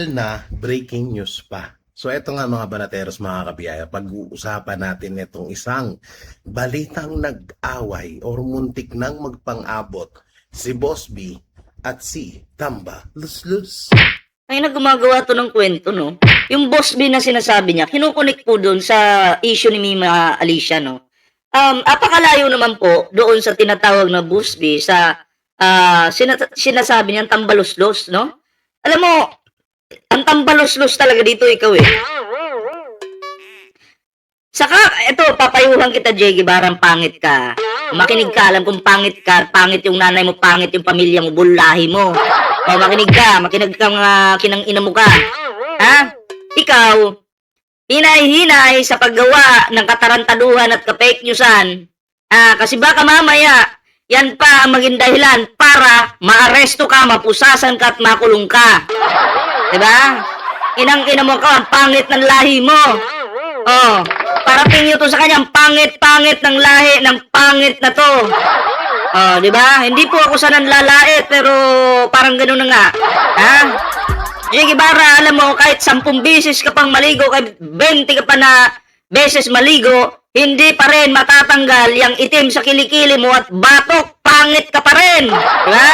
Na breaking news pa. So eto nga mga banateros, mga kabiyaya, pag-uusapan natin itong isang balitang nag-away or muntik nang magpang-abot si Boss B at si Tamba Luslus. Ay na gumagawa to ng kwento, no? Yung Boss B na sinasabi niya, kinukunik po doon sa issue ni Mima Alicia, no? Apakalayo naman po doon sa tinatawag na Boss B sa sinasabi niyang tambaluslos, no? Alam mo, ang tambaluslos talaga dito ikaw eh. Saka, eto, papayuhan kita, Jay Guevara, pangit ka. Makinig ka, alam kong pangit ka, pangit yung nanay mo, pangit yung pamilya mo, bulahi mo. O, makinig ka mga kinang-ina mo ka. Ha? Ikaw, hinay-hinay sa paggawa ng katarantaduhan at ka-fake newsan. Kasi baka mamaya, yan pa ang maging dahilan para maaresto ka, mapusasan ka at makulong ka. Diba? Inang-ina mo ka, ang pangit ng lahi mo. Oh, parating nyo to sa kanya, ang pangit-pangit ng lahi, ng pangit na to. Oh, di ba? Hindi po ako sa nanlalait, pero parang gano'n na nga. Ha? Jay Guevara, alam mo, kahit 10 beses ka pang maligo, kahit 20 ka pa na beses maligo, hindi pa rin matatanggal yung itim sa kilikili mo at batok, pangit ka pa rin. Di ba?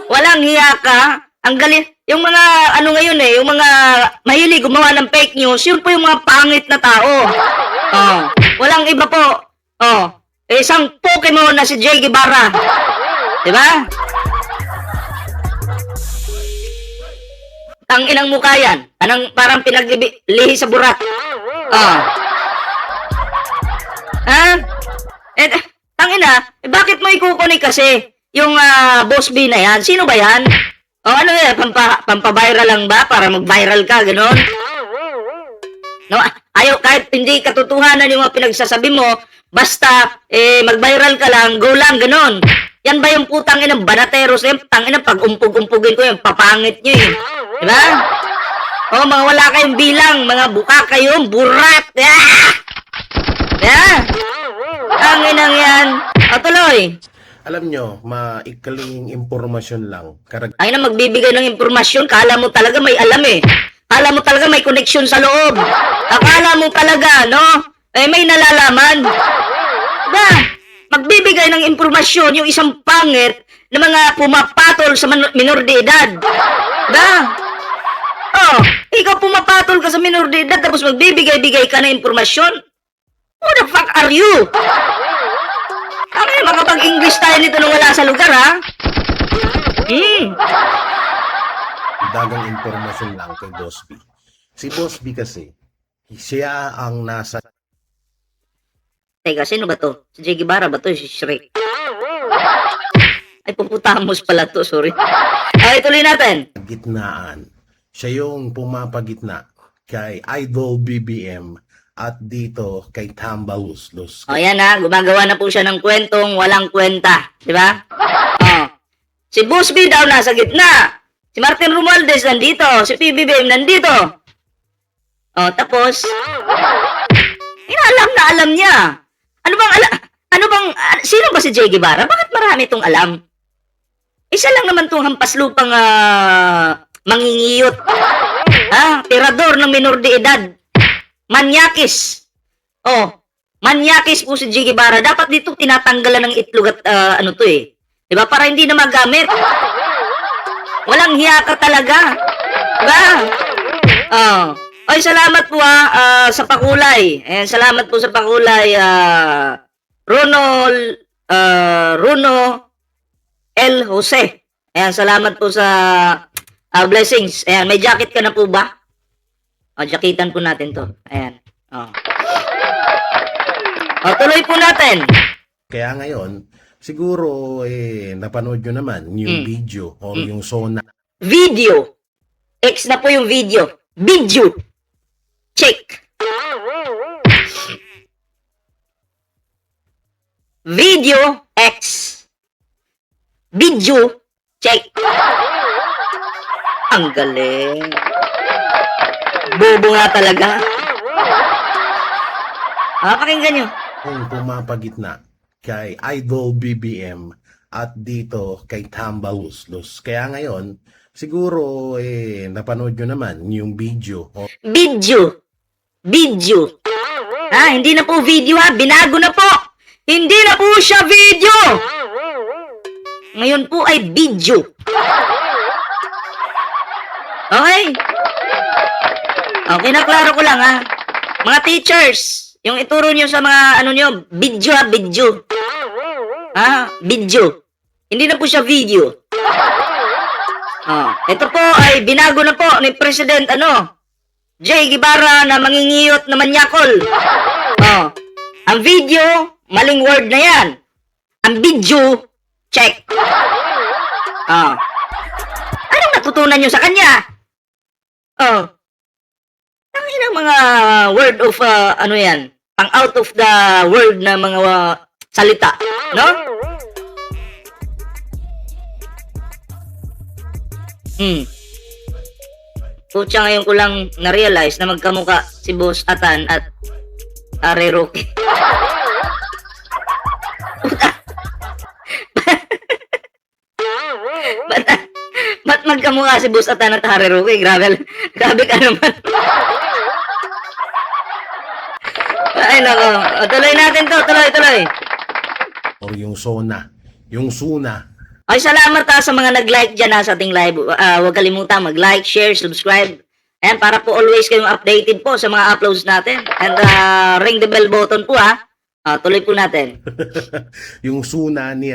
Walang hiya ka. Ang galing. Yung mga, ano ngayon yung mga mahilig gumawa ng fake news, yun po yung mga pangit na tao. Oh, walang iba po. Oh, isang Pokemon na si Jay Guevara. Diba? Tanginang mukha yan. Anong parang pinaglihi sa burat. Oh. Ha? Tangina, bakit mo ikukunik kasi yung Boss B na yan? Sino ba yan? O ano yan? Pampaviral lang ba? Para mag-viral ka, gano'n? No, ayaw, kahit hindi katotohanan yung mga pinagsasabi mo, basta mag-viral ka lang, go lang, gano'n. Yan ba yung putang inang banateros? Tangina, pag umpog-umpogin ko yung papangit nyo eh. Diba? O, mga wala kayong bilang, mga buka kayo, burat. Tanginang yan. O, tuloy. Alam nyo, maikling impormasyon lang. Ay na magbibigay ng impormasyon, kala mo talaga may alam eh. Kala mo talaga may connection sa loob. Akala mo talaga, no? May nalalaman. Ba, magbibigay ng impormasyon yung isang pangit na mga pumapatol sa minor de edad. Ba? Oh, ikaw pumapatol ka sa minor de edad tapos magbibigay-bigay ka ng impormasyon? Who the fuck are you? Makapag-English tayo nito nung wala sa lugar, ha? Dagang impormasyon lang kay Boss B. Si Boss B kasi, siya ang nasa... Teka, sino ba to? Si Jay Guevara ba to? Si Shrek? Ay, puputamos pala to, sorry. Ay, tuloy natin. Gitnaan. Siya yung pumapagitna kay Idol BBM at dito kay Tamba Luslus. O yan ha, gumagawa na po siya ng kwentong walang kwenta. Di ba? Si Boss B daw nasa gitna. Si Martin Romualdez nandito. Si PBBM nandito. Tapos, alam na alam niya. Sino ba si Jay Guevara? Bakit marami itong alam? Isa lang naman itong hampas lupang mangingiyot. Tirador ng minor de edad. Manyakis. Manyakis po si Jay Guevara. Dapat dito tinatanggalan ng itlog at Diba? Para hindi na magamit. Walang hiya ka talaga. Diba? Ay, salamat po sa pakulay. Salamat po sa pakulay. Runo L. Jose. Salamat po sa blessings. May jacket ka na po ba? Jacketan po natin to. Ayan. Tuloy po natin. Kaya ngayon, siguro napanood nyo naman yung video o yung Sona. Video. X na po yung video. Video. Check. Video X. Video. Check. Ang galing. Bobo nga talaga. Pakinggan nyo. Kung pumapagitna kay Idol BBM at dito kay Tamba Luslus. Kaya ngayon, Siguro, napanood nyo naman yung video. Video. Video. Hindi na po video ha. Binago na po. Hindi na po siya video. Ngayon po ay video. Okay? Okay na, klaro ko lang ha. Mga teachers, yung ituro nyo sa mga ano nyo, video ha, video. Video. Hindi na po siya video. Ito po ay binago na po ni President Jay Guevara na mangingiyot na manyakol. Ang video, maling word na yan. Ang video, check. Anong natutunan nyo sa kanya? Ang inang mga word of, yan, pang out of the word na mga salita, no? Pucha, ngayon ko lang na-realize na magkamuka si Boss Atan at Are Roque. Ba't magkamukha si Boss Atan at Are Roque? Grabe ka naman. Ay, nako. Tuloy natin to. Tuloy. Or yung SONA. Yung SUNA. Ay, salamat sa mga nag-like dyan sa ating live. Huwag kalimutan mag-like, share, subscribe. Ayan, para po always kayong updated po sa mga uploads natin. And ring the bell button po tuloy po natin. Yung SUNA ni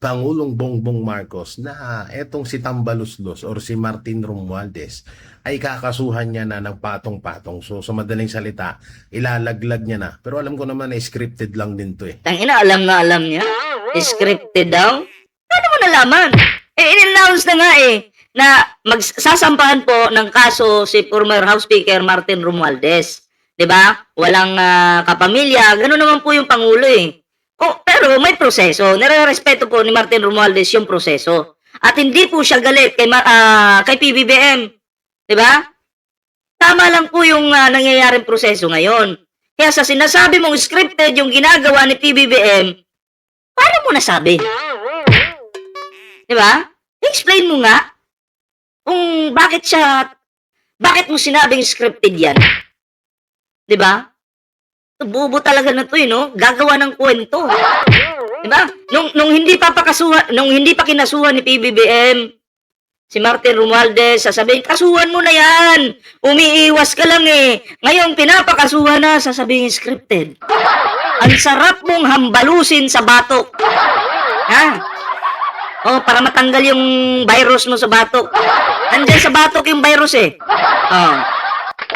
Pangulong Bongbong Marcos na etong si Tambaluslos or si Martin Romualdez ay kakasuhan niya na ng patong-patong. So, sa madaling salita, ilalaglag niya na. Pero alam ko naman na scripted lang din to eh. Tangina, alam niya. Scripted daw? Paano mo nalaman? In-announce na nga na magsasampahan po ng kaso si former House Speaker Martin Romualdez. 'Di ba? Walang kapamilya, ganoon naman po yung pangulo eh. Pero may proseso. Nire-respeto po ni Martin Romualdez yung proseso. At hindi po siya galit kay PBBM. 'Di ba? Tama lang po yung nangyayaring proseso ngayon. Kaya sa sinasabi mong scripted yung ginagawa ni PBBM, paano mo nasabi? 'Di ba? Explain mo nga kung bakit mo sinabing scripted yan. 'Di ba? Bobo talaga na 'to, no? Gagawa ng kwento. 'Di ba? Nung hindi pa kinasuhan ni PBBM si Martin Romualdez, sasabihin, kasuhan mo na yan. Umiiwas ka lang eh. Ngayon, pinapakasuhan na, sasabihin scripted. Ang sarap mong hambalusin sa batok. Para matanggal yung virus mo sa batok. Nandiyan sa batok yung virus eh.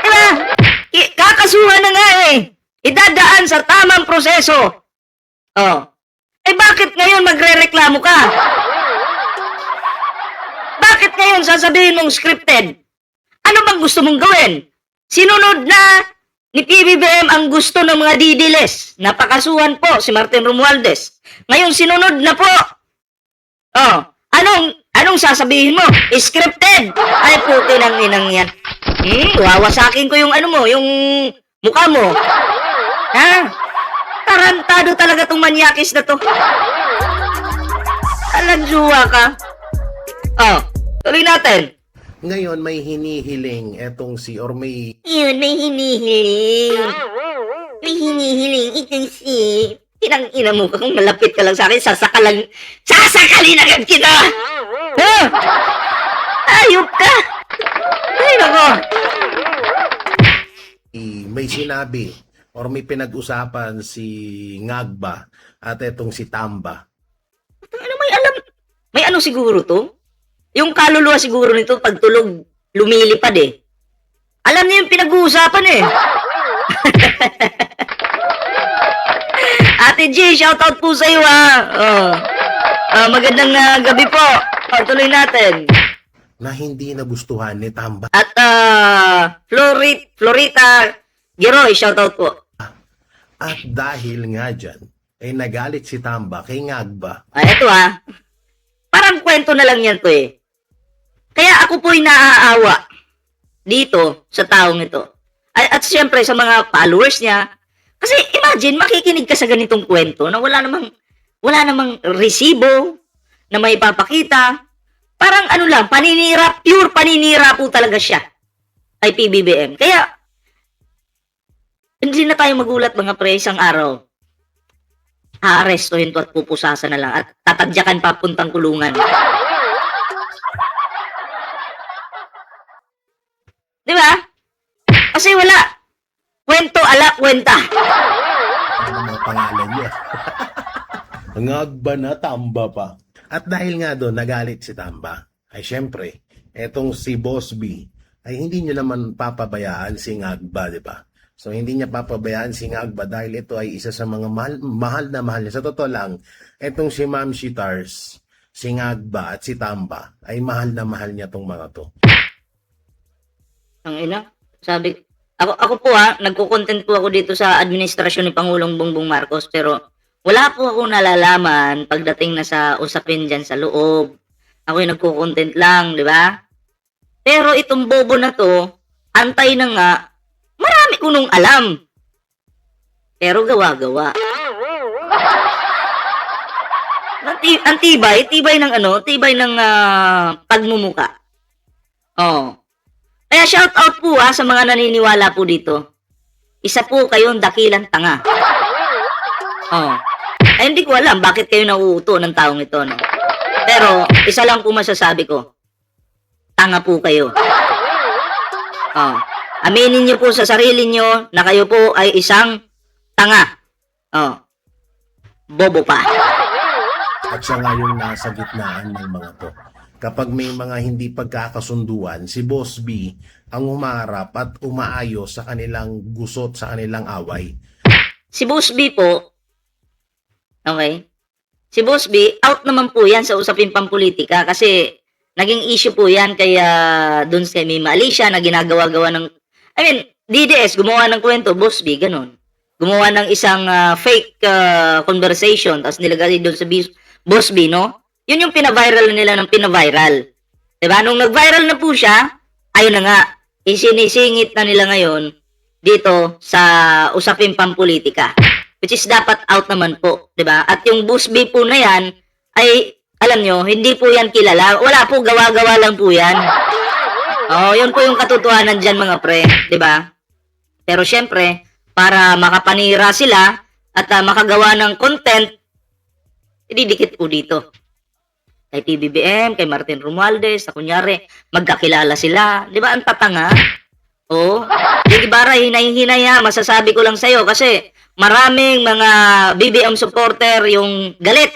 Diba? Kakasuhan na nga eh. Idadaan sa tamang proseso. Bakit ngayon magre-reklamo ka? Bakit ngayon sasabihin mong scripted? Ano bang gusto mong gawin? Sinunod na ni PBBM ang gusto ng mga didiles. Napakasuhan po si Martin Romualdez. Ngayon sinunod na po. Anong sasabihin mo? Scripted. Ay, puti ng inang yan. Wawasakin ko yung yung mukha mo. Tarantado talaga tong manyakis na to. Alanjuwa ka. Tuloy natin. Ngayon may hinihiling etong may May hinihiling. May hinihiling. Itong si... Inang-ina mo ka kung malapit ka lang sa akin, sasakalin agad kita! Ayop ka! Ay, nako! may sinabi or may pinag-usapan si Ngagba at etong si Tamba. May ano siguro to? Yung kaluluwa siguro nito pagtulog lumilipad eh. Alam niyo yung pinag-uusapan eh. Ate G, shoutout po sa iyo magandang gabi po. Tuloy natin. Na hindi nagustuhan ni Tamba. At Florita Giroy, shoutout po. At dahil nga dyan, ay nagalit si Tamba kay Ngagba. Eto parang kwento na lang yan to eh. Kaya ako po'y naaawa dito sa taong ito. At siyempre sa mga followers niya. Kasi imagine, makikinig ka sa ganitong kwento na wala namang resibo na may papakita. parang ano lang, paninira, pure paninira po talaga siya kay PBBM. Kaya, hindi na tayo magulat mga pre, isang araw, aarestuhin to at pupusasan na lang at tatadyakan papuntang kulungan. Di ba? Kasi wala. Kwento, ala, kwenta. Ano mga pangalan niya? Ngagba na, Tamba pa. At dahil nga doon, nagalit si Tamba, ay syempre, etong si Boss B, ay hindi niya naman papabayaan si Ngagba, di ba? So, hindi niya papabayaan si Ngagba dahil ito ay isa sa mga mahal na mahal niya. Sa totoo lang, etong si Ma'am Shitars, si Ngagba at si Tamba, ay mahal na mahal niya tong mga to. Ang ina, sabi, ako po ha, nagko-content po ako dito sa administrasyon ni Pangulong Bongbong Marcos, pero wala po ako nalalaman pagdating na sa usapin dyan sa loob. Ako'y nagko-content lang, di ba? Pero itong bobo na to, antay na nga, marami ko nung alam. Pero gawa-gawa. Ang tibay ng ano, tibay ng pagmumuka. Oh. Kaya shout out po sa mga naniniwala po dito. Isa po kayong dakilang tanga. Oh. Ay, hindi ko alam bakit kayo nauuto ng taong ito, no? Pero, isa lang po masasabi ko. Tanga po kayo. Oh. Aminin niyo po sa sarili niyo na kayo po ay isang tanga. Oh. Bobo pa. At siya nga yung nasa gitnaan ng mga to. Kapag may mga hindi pagkakasunduan, si Boss B ang humarap at umaayos sa kanilang gusot, sa kanilang away. Si Boss B po, okay? Si Boss B, out naman po yan sa usapin pampolitika kasi naging issue po yan kaya dun sa Mima Alicia na ginagawa-gawa ng, DDS, gumawa ng kwento, Boss B, ganun. Gumawa ng isang fake conversation, tapos nilagay doon sa Boss B, no? Yun yung pinaviral nila ng pinaviral. Diba? Nung nag-viral na po siya, ayun na nga, isinisingit na nila ngayon dito sa usapin pampolitika. Which is dapat out naman po. Diba? At yung Boss B po na yan, ay, alam nyo, hindi po yan kilala. Wala po, gawa-gawa lang po yan. Oh, yun po yung katotohanan dyan mga pre. Diba? Pero syempre, para makapanira sila at makagawa ng content, ididikit po dito. Kay PBBM, kay Martin Romualdez, na kunyari, magkakilala sila. Di ba, ang tatanga? Oo. Sige, Bara, hinay-hinay ha. Masasabi ko lang sa'yo kasi maraming mga BBM supporter yung galit.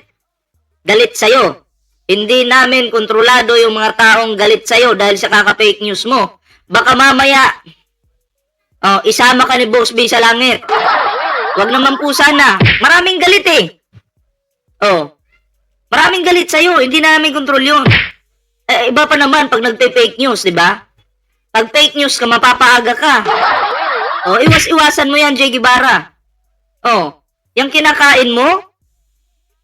Galit sa'yo. Hindi namin kontrolado yung mga taong galit sa'yo dahil sa kaka-fake news mo. Baka mamaya, isama ka ni Boss B sa langit. Wag naman po sana. Maraming galit eh. Maraming galit sa'yo, hindi namin kontrol yun. Iba pa naman pag nagpe-fake news, di ba? Pag fake news ka, mapapaaga ka. Iwas-iwasan mo yan, J. Guevara. Yung kinakain mo,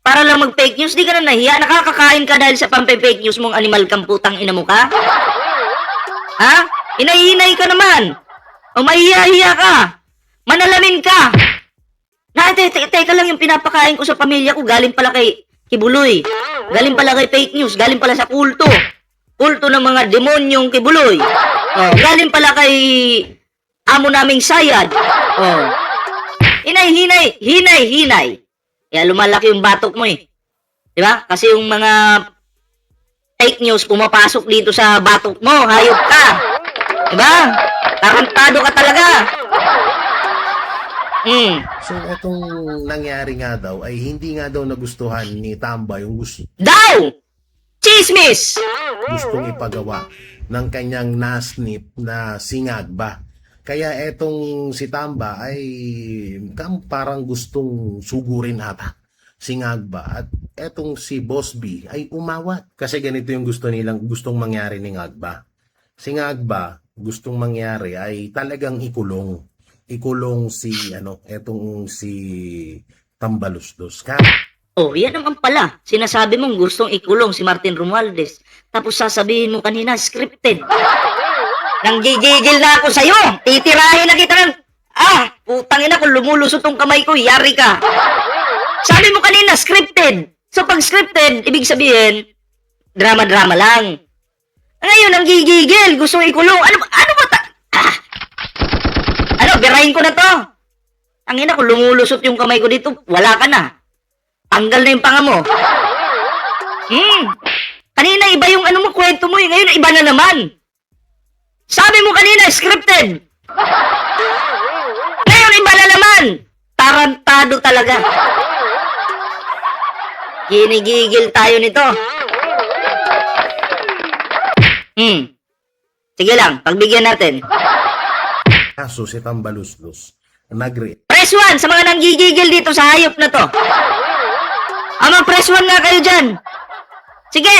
para lang mag-fake news, di ka na nahiya. Nakakakain ka dahil sa pampe-fake news mong animal kang putang ina mo ka? Ha? Hinay-hinay ka naman. Mahihiya-hiya ka. Manalamin ka. Teka lang yung pinapakain ko sa pamilya ko, galing pala kay Kibuloy. Galing pala kay fake news. Galing pala sa kulto. Kulto ng mga demonyong Kibuloy. Galing pala kay amo naming Sayad. Hinay. Kaya lumalaki yung batok mo eh. Diba? Kasi yung mga fake news pumapasok dito sa batok mo. Hayop ka. Diba? Tarantado ka talaga. So, itong nangyari nga daw ay hindi nga daw nagustuhan ni Tamba yung Daw! Chismis! gustong ipagawa ng kanyang nasnip na singagba. Kaya etong si Tamba ay parang gustong sugurin ata singagba at etong si Boss B ay umawat. Kasi ganito yung gustong mangyari ni Ngagba. Si Ngagba gustong mangyari ay talagang ikulong etong si Tambalusdos ka. Yan naman pala. Sinasabi mong gustong ikulong si Martin Romualdez. Tapos sasabihin mo kanina, scripted. Nang gigigil na ako sa'yo. Titirahin na kita ng... putang ina, kung lumulusot tong kamay ko, yari ka. Sabi mo kanina, scripted. So pag scripted, ibig sabihin, drama-drama lang. Ngayon, ang gigigil, gusto ikulong. Ano ba birahin ko na to. Ang ina ko, lumulusot yung kamay ko dito, wala ka na. Tanggal na yung panga mo. Kanina iba yung kwento mo, ngayon iba na naman. Sabi mo kanina, scripted. Ngayon iba na naman. Tarantado talaga. Ginigigil tayo nito. Sige lang, pagbigyan natin. Kaso si Tambaluslos, Press 1 sa mga nanggigigil dito sa hayop na to. Press 1 nga kayo dyan. Sige.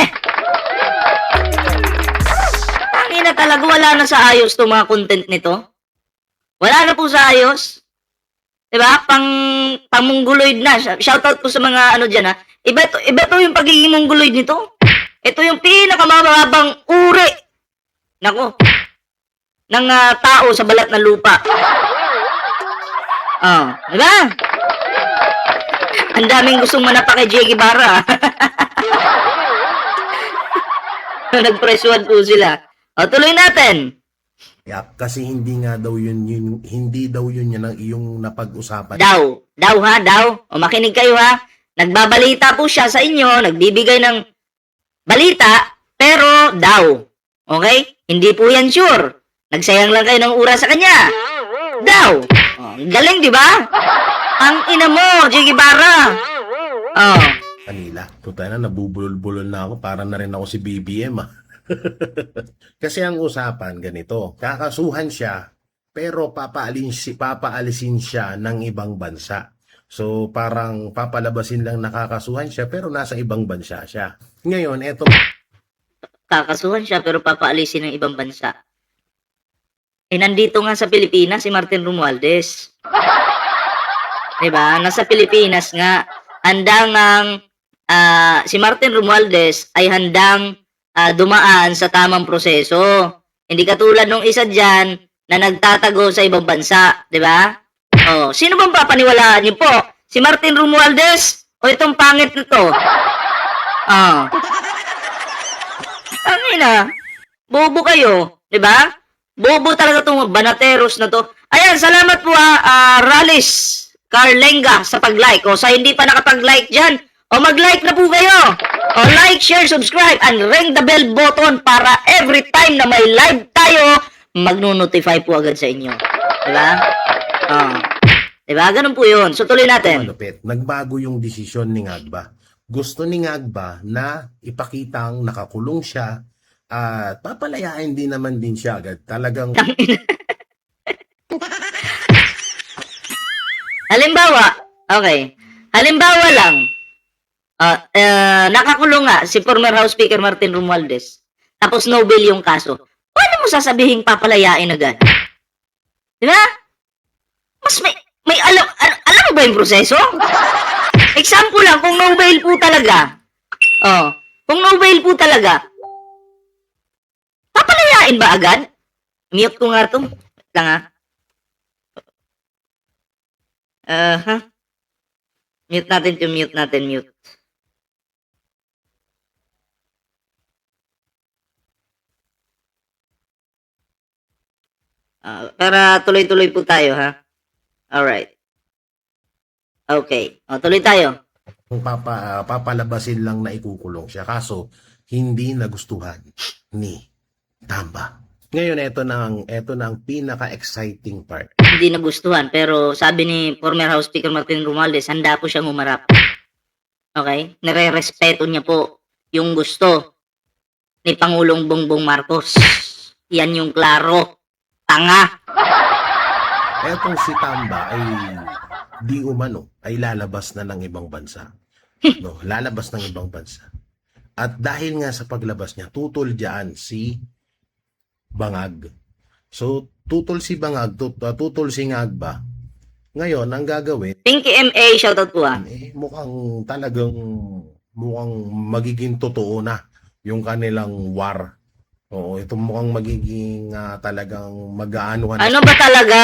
Tangina talaga, wala na sa ayos to mga content nito. Wala na po sa ayos. Diba? Pang-mongoloid na. Shoutout po sa mga dyan ha. Iba to yung pagiging mongoloid nito. Ito yung pinakamababang uri. Nako. Ng tao sa balat ng lupa. Diba? Ang daming gustong manapa kay Che Guevara. Nag-press 1 po sila. Tuloy natin. Yap, kasi hindi daw yun yan ang iyong napag-usapan. Daw. Makinig kayo ha. Nagbabalita po siya sa inyo, nagbibigay ng balita, pero daw. Okay? Hindi po yan sure. Nagsayang lang kayo ng oras sa kanya. Daw. Galing, di ba? Ang ina mo, Che Guevara. Kanila, tuta na, nabubulol-bulol na ako, para na rin ako si BBM Kasi ang usapan ganito, kakasuhan siya, pero papaalisin siya ng ibang bansa. So parang papalabasin lang nakakasuhan siya, pero nasa ibang bansa siya. Ngayon, eto. Kakasuhan siya, pero papaalisin ng ibang bansa. Nandito nga sa Pilipinas si Martin Romualdez. Diba? Nasa Pilipinas nga, si Martin Romualdez ay handang dumaan sa tamang proseso. Hindi katulad nung isa dyan na nagtatago sa ibang bansa. Diba? Sino bang papaniwalaan niyo po? Si Martin Romualdez o itong pangit na to? Angina, bobo kayo. Diba? Bobo talaga itong banateros na to. Ayan, salamat po Ralis Carlenga sa pag-like. Sa hindi pa nakapag-like dyan, mag-like na po kayo. Like, share, subscribe, and ring the bell button para every time na may live tayo, magno-notify po agad sa inyo. Diba? Diba? Ganun po yun. So, tuloy natin. Malupit. Nagbago yung desisyon ni Ngagba. Gusto ni Ngagba na ipakitang nakakulong siya at papalayain din naman din siya agad. Talagang Halimbawa lang, nakakulong nga si former House Speaker Martin Romualdez. Tapos no bail yung kaso. Paano mo sasabihin papalayain agad? Di ba? Mas may alam mo ba yung proseso? Example lang, kung no bail po talaga. Kung no bail po talaga, papalayain ba agad? Mute ko nga ito. Lang ha. Mute natin. Para tuloy-tuloy po tayo, ha? Alright. Okay. Tuloy tayo. Papalabasin lang na ikukulong siya. Kaso, hindi nagustuhan ni Tamba. Ngayon, ito na ang pinaka-exciting part. Hindi nagustuhan, pero sabi ni former House Speaker Martin Romualdez, handa po siyang umarap. Okay? Nare-respeto niya po yung gusto ni Pangulong Bongbong Marcos. Yan yung klaro. Tanga. Etong si Tamba ay di umano ay lalabas na ng ibang bansa. No, lalabas ng ibang bansa. At dahil nga sa paglabas niya, tutol diyan si Bangag. So, tutol si Bangag, tutol si Ngagba. Ngayon, ang gagawin, Pinky MA, shoutout po ha. mukhang magiging totoo na yung kanilang war. Oo, ito mukhang magiging talagang mag-aanuhan. Ano ba talaga?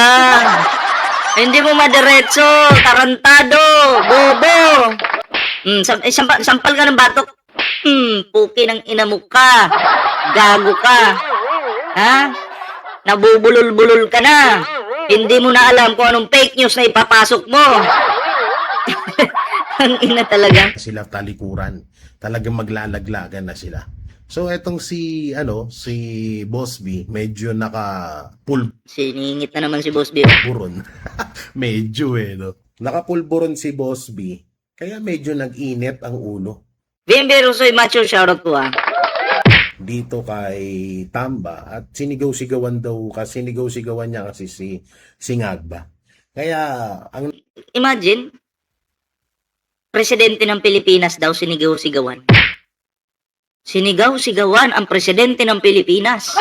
Hindi mo madiretso, tarantado, bobo. Sampal ka ng batok. Puki ng ina mo ka. Gago ka. Ha? Nabubulol-bulol ka na. Hindi mo na alam kung anong fake news na ipapasok mo. Ang ina talaga. Sila talikuran. Talagang maglalaglagan na sila. So etong si Boss B, medyo nakapulburon. Siningit na naman si Boss Bill. Medyo no. Nakapulburon si Boss B. Kaya medyo nag-init ang ulo BMB Rusoy Macho, shoutout po ah. dito kay Tamba at sinigaw-sigawan niya kasi si Ngagba. Kaya ang Imagine, presidente ng Pilipinas daw sinigaw-sigawan. Sinigaw-sigawan ang presidente ng Pilipinas.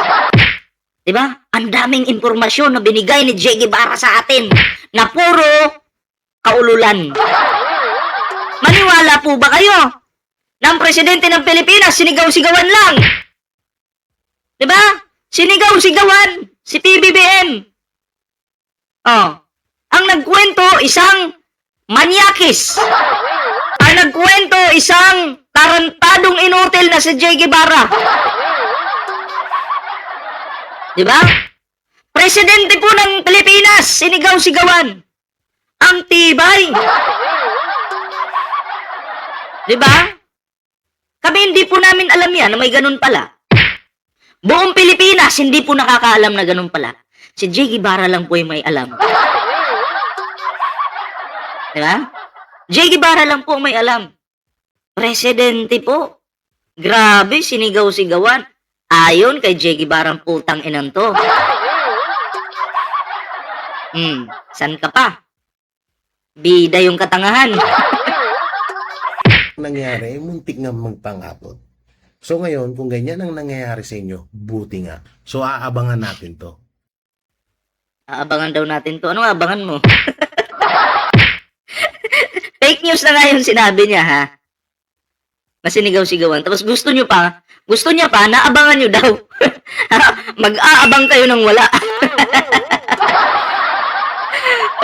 Diba? Ang daming impormasyon na binigay ni Che Guevara sa atin na puro kaululan. Maniwala po ba kayo na ang presidente ng Pilipinas sinigaw-sigawan lang? Diba? Sinigaw-sigawan si PBBM. Oh. Ang nagkwento, isang manyakis. Ang nagkwento, isang tarantadong inutil na si Che Guevara. Diba? Presidente po ng Pilipinas, sinigaw-sigawan. Ang tibay. Diba? Kami hindi po namin alam yan na may ganun pala. Buong Pilipinas, hindi po nakakaalam na ganun pala. Si Che Guevara lang po yung may alam. Diba? Che Guevara lang po may alam. Presidente po. Grabe, sinigaw-sigawan. Ayon kay Che Guevara ang putang inang to. San ka pa? Bida yung katangahan. nangyari, muntik nga magpangapot. So ngayon, kung ganyan ang nangyayari sa inyo, buti nga. So aabangan natin to. Aabangan daw natin to. Ano aabangan mo? Fake news na nga yung sinabi niya, ha? Masinigaw-sigawan. Tapos gusto niya pa, naabangan niyo daw. Mag-aabang kayo ng wala.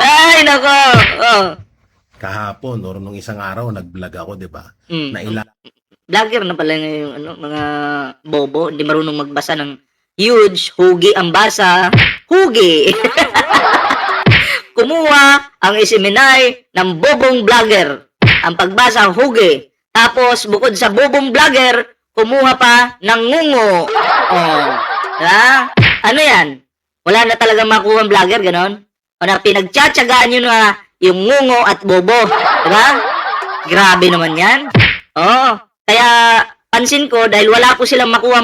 Ay, nako. Oh. Kahapon, or nung isang araw, nag-vlog ako, di ba? Vlogger na pala yung mga bobo. Hindi marunong magbasa ng huge, hugi ang basa. Hugi. Kumuha ang isiminay ng bobong vlogger. Ang pagbasa, hugi. Tapos, bukod sa bobong vlogger, kumuha pa ng ngungo. Oh. Diba? Ano yan? Wala na talaga makuha ang vlogger, ganon? O na pinagtsatsagaan nyo na yung ngungo at bobo. Diba? Grabe naman yan. Oh. Kaya, pansin ko, dahil wala po silang makuha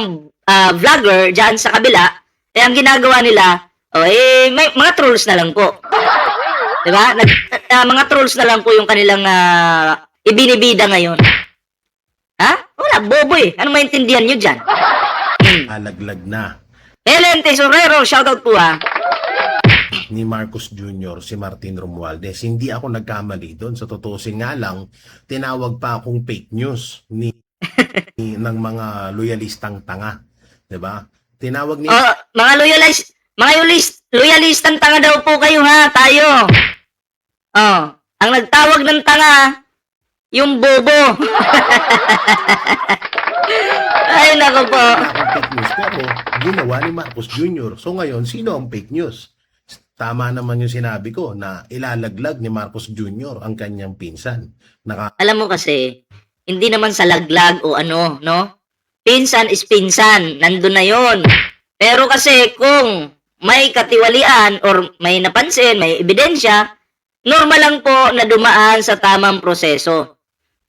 vlogger dyan sa kabila, eh, ang ginagawa nila, may mga trolls na lang po. Diba? Mga trolls na lang po yung kanilang ibinibida ngayon. Ha? Wala, bobo eh. Ano maintindihan nyo dyan? Alaglag na Helen Tesorero, shoutout po ha. ni Marcos Jr., si Martin Romualdez. Hindi ako nagkamali doon. Sa tutusin nga lang, tinawag pa akong fake news ng mga loyalistang tanga. Diba? Tinawag ni... Oh, mga loyalistang tanga daw po kayo ha, tayo. Oh, ang nagtawag ng tanga, yung bobo. Ay, nako po. Fake news, pero ginawa ni Marcos Jr. So ngayon, sino ang fake news? Tama naman yung sinabi ko na ilalaglag ni Marcos Jr. ang kanyang pinsan. Alam mo kasi, hindi naman sa laglag o ano, no? Pinsan is pinsan, nandun na yon. Pero kasi kung may katiwalian or may napansin, may ebidensya, normal lang po na dumaan sa tamang proseso.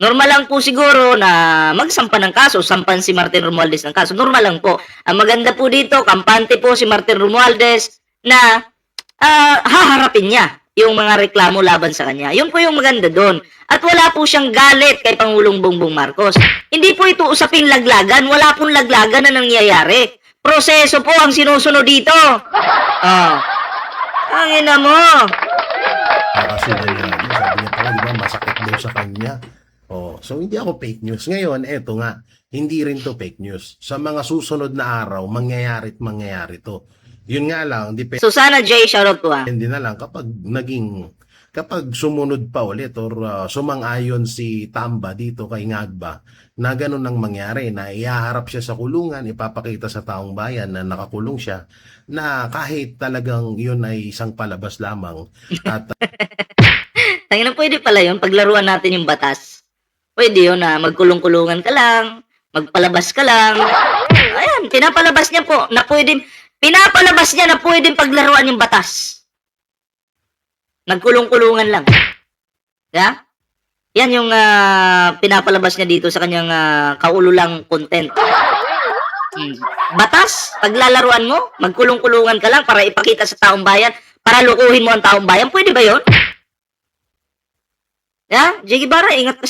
Normal lang po siguro na magsampa ng kaso, sampan si Martin Romualdez ng kaso. Normal lang po. Ang maganda po dito, kampante po si Martin Romualdez na haharapin niya yung mga reklamo laban sa kanya. Yun po yung maganda doon. At wala po siyang galit kay Pangulong Bongbong Marcos. Hindi po ito usaping laglagan. Wala pong laglagan na nangyayari. Proseso po ang sinusunod dito. Ang ina mo. Kasi sabi niya pala, di ba, masakit daw sa kanya. So hindi ako fake news. Ngayon, eto nga, hindi rin to fake news. Sa mga susunod na araw, mangyayari to. Yun nga lang, So sana Jay, shoutout po ha. depende na lang kapag naging kapag sumunod pa ulit or sumang-ayon si Tamba dito kay Ngagba na ganun ang mangyari, na ihaharap siya sa kulungan, ipapakita sa taong bayan na nakakulong siya, na kahit talagang yun ay isang palabas lamang at Tangina, pwede pala yun, paglaruan natin yung batas. Pwede yun na magkulong-kulungan ka lang, magpalabas ka lang. Ayan, pinapalabas niya po na pwedeng paglaruan yung batas. Nagkulong-kulungan lang. Yeah? Yan yung pinapalabas niya dito sa kanyang kaululang content. Batas, paglalaruan mo, magkulong-kulungan ka lang para ipakita sa taong bayan, para lukuhin mo ang taong bayan, pwede ba yun? Yeah? Jiggy Bara, ingat ka.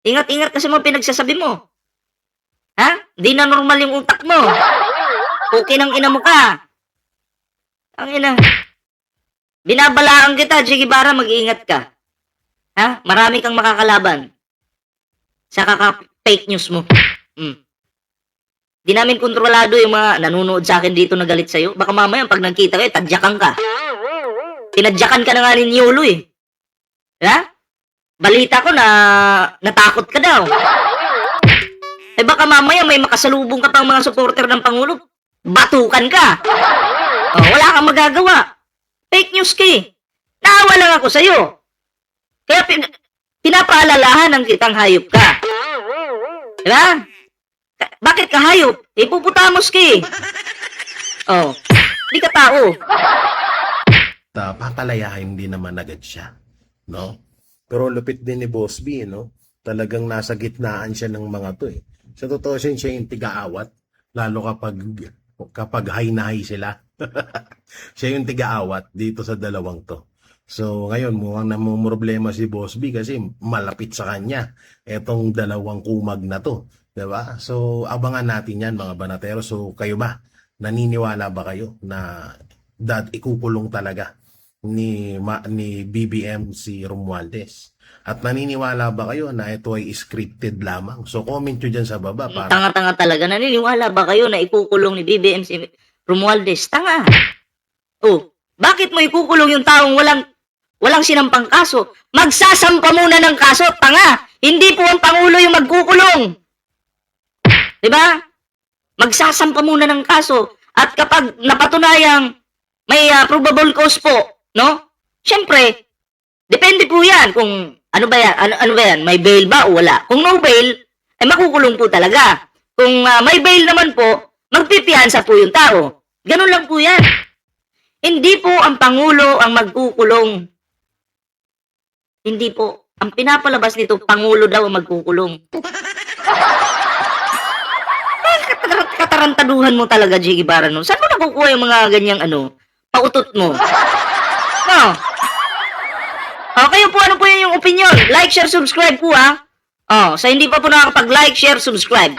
Ingat ka sa mga pinagsasabi mo. Ha? Di na normal yung utak mo. Okay nang ina mo ka. Ang ina. Binabalaan kita, Jiggy Bara, mag-iingat ka. Ha? Marami kang makakalaban. Sa kaka-fake news mo. Di namin kontrolado yung mga nanonood sa akin dito na galit sa'yo. Baka mamaya pag nagkita kayo, tadyakan ka. Tinadyakan ka na nga ni Yolo eh. Ha? Balita ko na natakot ka daw. Eh baka mamaya may makasalubong ka pang mga supporter ng Pangulo. Batukan ka. Oh, wala kang magagawa. Fake news ka eh. Naawa lang ako sa'yo. Kaya pinapaalalahan ng kitang hayop ka. Diba? Bakit ka hayop? Ipuputamos ka eh. Oh, di ka tao. papalayain din naman agad siya, no? Pero lupit din ni Boss B, no? Talagang nasa gitnaan siya ng mga to eh. Sa totoo siya yung tiga-awat, lalo kapag high na high sila. Siya yung tiga-awat dito sa dalawang to. So ngayon mukhang namumroblema si Boss B kasi malapit sa kanya etong dalawang kumag na to, 'di ba? So abangan natin 'yan mga banatero. So kayo ba, naniniwala ba kayo na ikukulong talaga ni BBM si Romualdez? At naniniwala ba kayo na ito ay scripted lamang? So comment nyo dyan sa baba para Tanga-tanga talaga. Naniniwala ba kayo na ikukulong ni BBM si Romualdez? Tanga. Oh, bakit mo ikukulong yung taong walang sinampang kaso? Magsasampa muna ng kaso, tanga. Hindi po ang Pangulo yung magkukulong. 'Di ba? Magsasampa muna ng kaso. At kapag napatunayang may probable cause po, no? Siyempre, depende po 'yan kung ano ba yan? May bail ba o wala? Kung no bail, ay makukulong po talaga. Kung may bail naman po, magpipiyansa po yung tao. Ganun lang po 'yan. Hindi po ang Pangulo ang magkukulong. Hindi po. Ang pinapalabas nito, Pangulo daw ang magkukulong. Katarantaduhan mo talaga, Jiggy Bara, no? Saan mo nakukuha yung mga ganyang pautot mo? No? Kayo po, ano po yung opinion? Like, share, subscribe po, ha? Sa hindi pa po nakakapag-like, share, subscribe.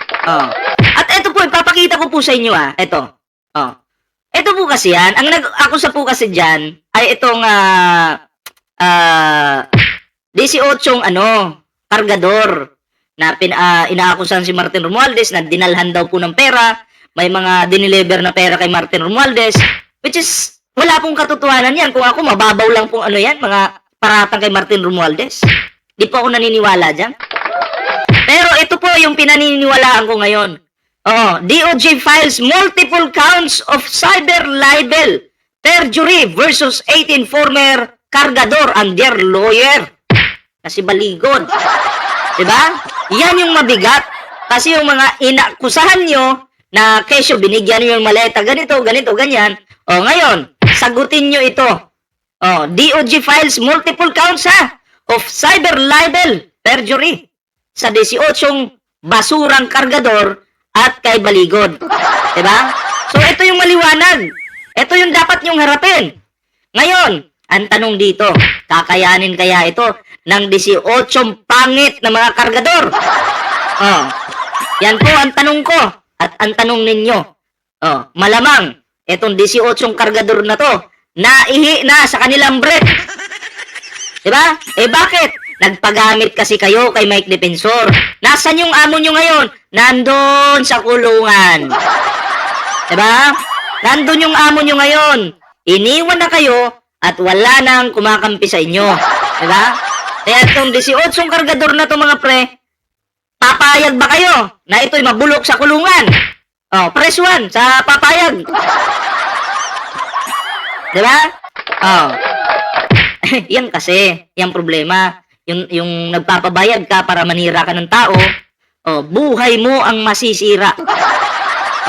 At eto po, ipapakita ko po sa inyo, ha? Eto. Ito po kasi yan, ang nag-akusa po kasi dyan, ay itong 18 kargador na inaakusan si Martin Romualdez na dinalhan daw po ng pera, may mga diniliver na pera kay Martin Romualdez, which is, wala pong katotohanan yan. Kung ako, mababaw lang pong mga paratang kay Martin Romualdez. Di po ako naniniwala dyan. Pero ito po yung pinaniniwalaan ko ngayon. DOJ files multiple counts of cyber libel, perjury versus 18 former kargador and their lawyer. Kasi baligod. Diba? Yan yung mabigat. Kasi yung mga inakusahan nyo na kesyo binigyan nyo yung maleta, ganito, ganyan. Ngayon, sagutin nyo ito. DOJ files multiple counts of cyber libel, perjury sa 18 basurang kargador at kay baligod. Diba? So, ito yung maliwanag. Ito yung dapat nyong harapin. Ngayon, ang tanong dito, kakayanin kaya ito ng 18 pangit na mga kargador? Yan po ang tanong ko at ang tanong ninyo. Malamang, itong 18 kargador na to, naihi na sa kanilang breath. Diba? Bakit? Nagpagamit kasi kayo kay Mike Defensor. Nasaan yung amo nyo ngayon? Nandun sa kulungan. Diba? Nandun yung amo nyo ngayon. Iniwan na kayo at wala nang kumakampi sa inyo. Diba? Kaya itong 18 kargador na to mga pre, papayag ba kayo na ito'y mabulok sa kulungan? Oh, press 1 sa papayag. Diba? Oh. Yan kasi, yung problema. Yung nagpapabayad ka para manira ka ng tao, oh, buhay mo ang masisira.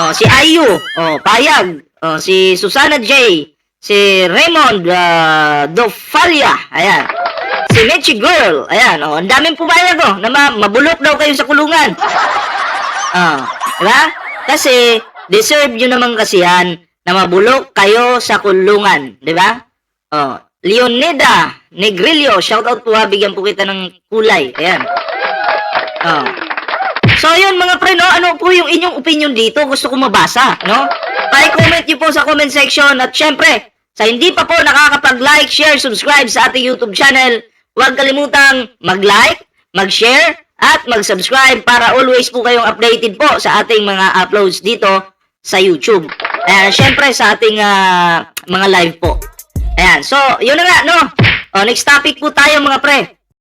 Oh, si Ayu, oh, payag. Oh, si Susana J, si Raymond Dofalia, ayan. Si Mechi Girl, ayan, oh, ang daming pumayag oh, na mabulok daw kayo sa kulungan. Oh, diba? Kasi deserve nyo naman kasi yan na mabulok kayo sa kulungan, diba? Oh, Leonida Negrillo, shout out po ha, bigyan po kita ng kulay. Ayan. Oh. So yun mga pre, no? Ano po yung inyong opinion dito? Gusto ko mabasa, no? Pa-comment niyo po sa comment section at syempre, sa hindi pa po nakakapag-like, share, subscribe sa ating YouTube channel, huwag kalimutang mag-like, mag-share, at mag-subscribe para always po kayong updated po sa ating mga uploads dito sa YouTube. Ayan, syempre sa ating mga live po. Ayan, so, yun na nga, no? O, next topic po tayo mga pre.